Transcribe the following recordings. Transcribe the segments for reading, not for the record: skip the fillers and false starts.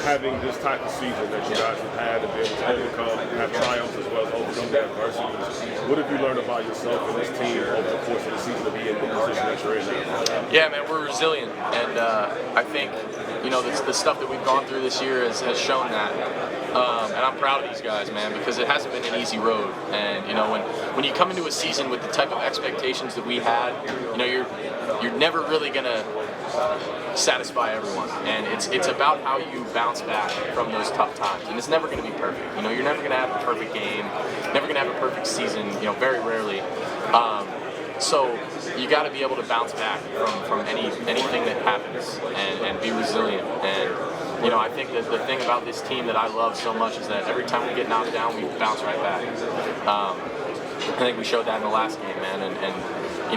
having this type of season that you guys have had and been able to overcome, have triumphs as well as overcome the adversities, what have you learned about yourself and this team over the course of the season to be in the position that you're in now? Yeah, man, we're resilient, and I think the stuff that we've gone through this year has shown that. And I'm proud of these guys, man, because it hasn't been an easy road. And when you come into a season with the type of expectations that we had, you're never really gonna satisfy everyone. And it's about how you bounce back from those tough times. And it's never gonna be perfect. You're never gonna have a perfect game, never gonna have a perfect season. Very rarely. So you got to be able to bounce back from anything that happens and be resilient. And I think that the thing about this team that I love so much is that every time we get knocked down, we bounce right back. I think we showed that in the last game, man. And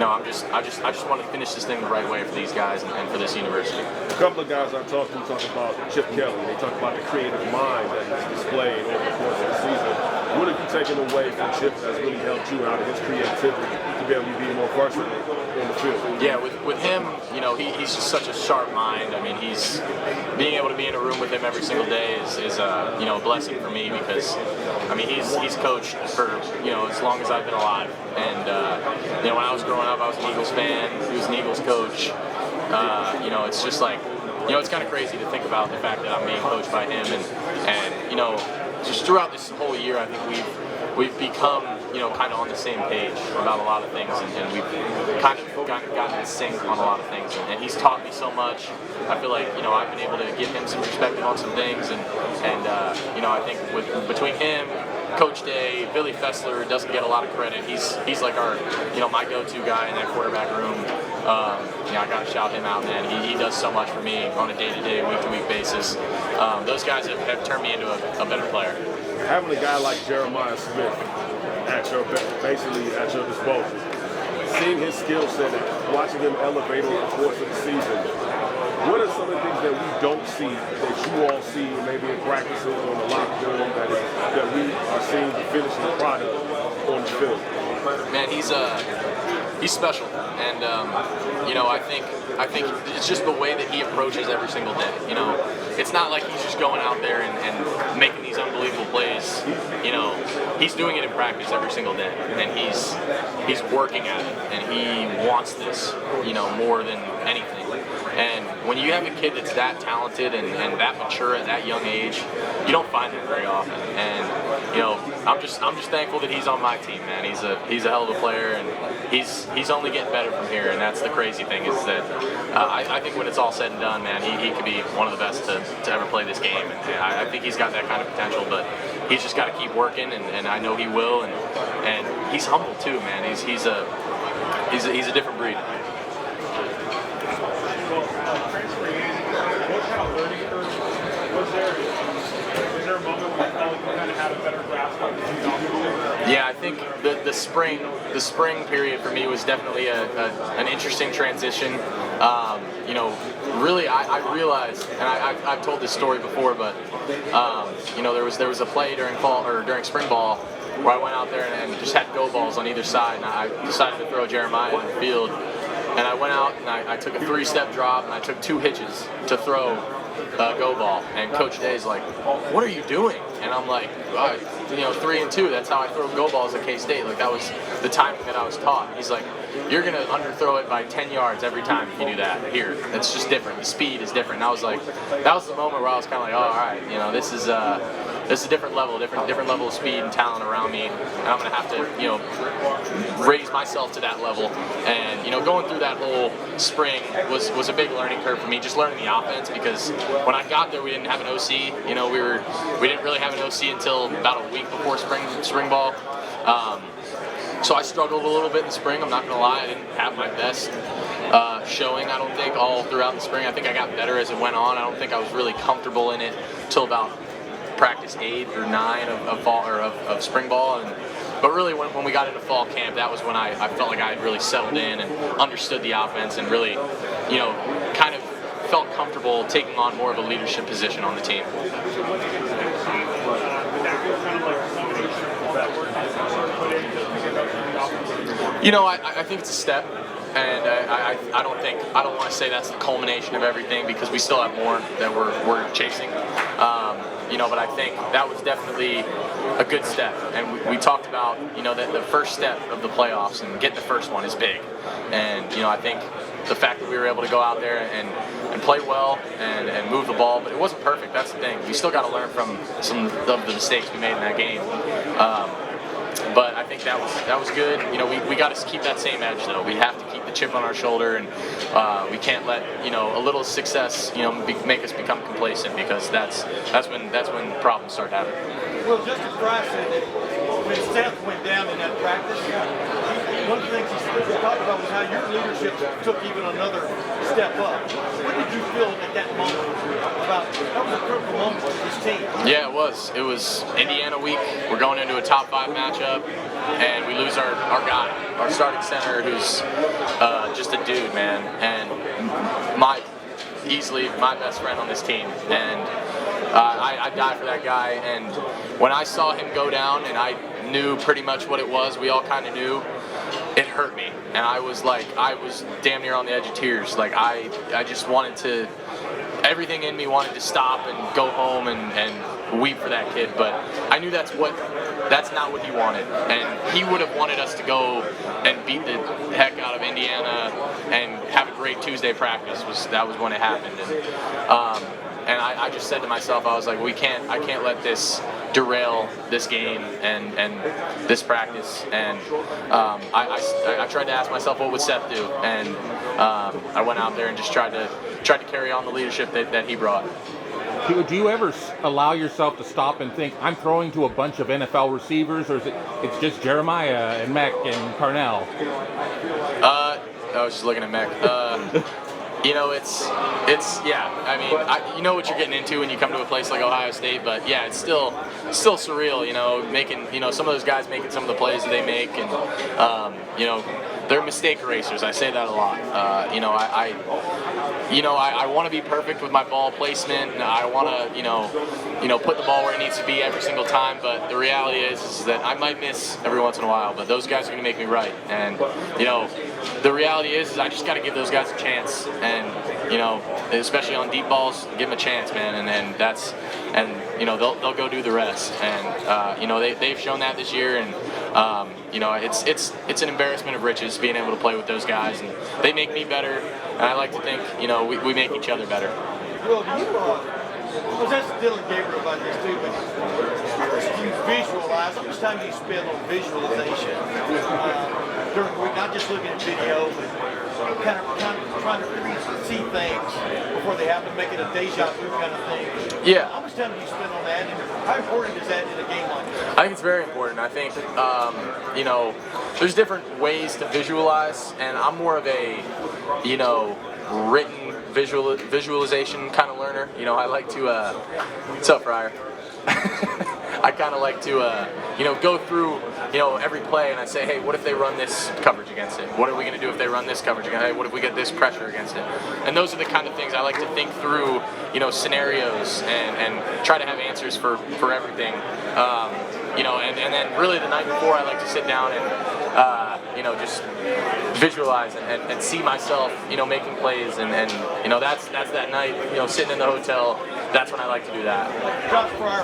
I just want to finish this thing the right way for these guys and for this university. A couple of guys I talked to talk about Chip Kelly. They talk about the creative mind that he's displayed over the course of the season. What have you taken away from Chip that's really helped you out of his creativity to be able to be more versatile on the field? Yeah, with him, he's just such a sharp mind. I mean, being able to be in a room with him every single day is a blessing for me because, he's coached for, as long as I've been alive. And, when I was growing up, I was an Eagles fan. He was an Eagles coach. It's just like, it's kind of crazy to think about the fact that I'm being coached by him. And just throughout this whole year, I think we've become, kind of on the same page about a lot of things, and we've kind of gotten in sync on a lot of things. And he's taught me so much. I feel like, I've been able to give him some perspective on some things, and I think between him, Coach Day, Billy Fessler doesn't get a lot of credit. He's like our, my go-to guy in that quarterback room. I got to shout him out, man. He does so much for me on a day-to-day, week-to-week basis. Those guys have turned me into a better player. Having a guy like Jeremiah Smith basically at your disposal, seeing his skill set and watching him elevate over the course of the season, what are some of the things that we don't see that you all see maybe in practices or in the locker room that we are seeing the finished product on the field? Man, he's special, and I think it's just the way that he approaches every single day. It's not like he's just going out there and making these unbelievable plays. He's doing it in practice every single day, and he's working at it, and he wants this, more than anything. And when you have a kid that's that talented and that mature at that young age, you don't find that very often. And I'm just thankful that he's on my team, man. He's a hell of a player, and he's only getting better from here. And that's the crazy thing is that I think when it's all said and done, man, he could be one of the best to ever play this game. And I think he's got that kind of potential, but he's just got to keep working, and I know he will. And he's humble too, man. He's a different breed. What kind of learning curve was there a moment where you felt like you kind of had a better grasp on the Yeah, I think the spring period for me was definitely an interesting transition. Really, I realized, and I've told this story before, but there was a play during spring ball where I went out there and just had go balls on either side, and I decided to throw Jeremiah in the field. And I went out and I took a 3-step drop and I took 2 hitches to throw a go ball. And Coach Day's like, "What are you doing?" And I'm like, 3 and 2. That's how I throw go balls at K-State. Like that was the timing that I was taught. He's like, "You're gonna underthrow it by 10 yards every time if you do that. Here, it's just different. The speed is different." And I was like, that was the moment where I was kind of like, "Oh, all right, this is a different level, different level of speed and talent around me, and I'm gonna have to, raise myself to that level." And going through that whole spring was a big learning curve for me, just learning the offense, because when I got there, we didn't have an OC. We didn't really have an OC until about a week before spring ball. So I struggled a little bit in the spring. I'm not gonna lie, I didn't have my best showing. I don't think all throughout the spring. I think I got better as it went on. I don't think I was really comfortable in it till about practice 8 or 9 of spring ball, but really when we got into fall camp, that was when I felt like I had really settled in and understood the offense and really kind of felt comfortable taking on more of a leadership position on the team. I think it's a step. and I don't want to say that's the culmination of everything because we still have more that we're chasing. But I think that was definitely a good step. And we talked about, that the first step of the playoffs and getting the first one is big. And, I think the fact that we were able to go out there and play well and move the ball, but it wasn't perfect. That's the thing. We still got to learn from some of the mistakes we made in that game. But I think that was good. We got to keep that same edge though. We have to keep the chip on our shoulder, and we can't let a little success make us become complacent, because that's when problems start happening. Well, Justice Price said that when Seth went down in that practice, one of the things he talked about was how your leadership took even another step up. What did you feel at that moment about that was a critical moment for this team? Yeah, it was. It was Indiana week. We're going into a top 5 matchup, and we lose our guy, our starting center, who's just a dude, man, and easily my best friend on this team. And I die for that guy. And when I saw him go down, and I knew pretty much what it was, we all kind of knew, it hurt me. And I was damn near on the edge of tears. Like I just wanted to, everything in me wanted to stop and go home and weep for that kid. But I knew that's not what he wanted. And he would have wanted us to go and beat the heck out of Indiana and have a great Tuesday practice. That was when it happened. And I just said to myself, I was like, I can't let this derail this game and this practice. And I tried to ask myself, what would Seth do? And I went out there and just tried to carry on the leadership that he brought. Do you ever allow yourself to stop and think, I'm throwing to a bunch of NFL receivers, or is it's just Jeremiah and Mech and Carnell? I was just looking at Mech. It's yeah. I mean, you know what you're getting into when you come to a place like Ohio State, but yeah, it's still surreal. Making some of those guys making some of the plays that they make, and they're mistake erasers. I say that a lot. I want to be perfect with my ball placement, and I want to put the ball where it needs to be every single time. But the reality is that I might miss every once in a while, but those guys are going to make me right. And the reality is I just got to give those guys a chance, and especially on deep balls, give them a chance, man. And they'll go do the rest. And they've shown that this year, and it's an embarrassment of riches being able to play with those guys, and they make me better. And I like to think we make each other better. Well, I was asking Dylan Gabriel about this too, but you visualize, how much time do you spend on visualization during the week, not just looking at video, but kind of trying to see things before they happen, make it a deja vu kind of thing? Yeah. How much time do you spend on that, and how important is that in a game like this? I think it's very important. I think, there's different ways to visualize, and I'm more of a, written visualization kind of learner. I like to, what's up, Fryer? I kind of like to, go through, every play, and I say, hey, what if they run this coverage against it? What are we going to do if they run this coverage against it? Hey, what if we get this pressure against it? And those are the kind of things I like to think through, scenarios and try to have answers for everything. And then really the night before, I like to sit down and, just visualize and see myself, making plays, and that's that night, sitting in the hotel. That's when I like to do that.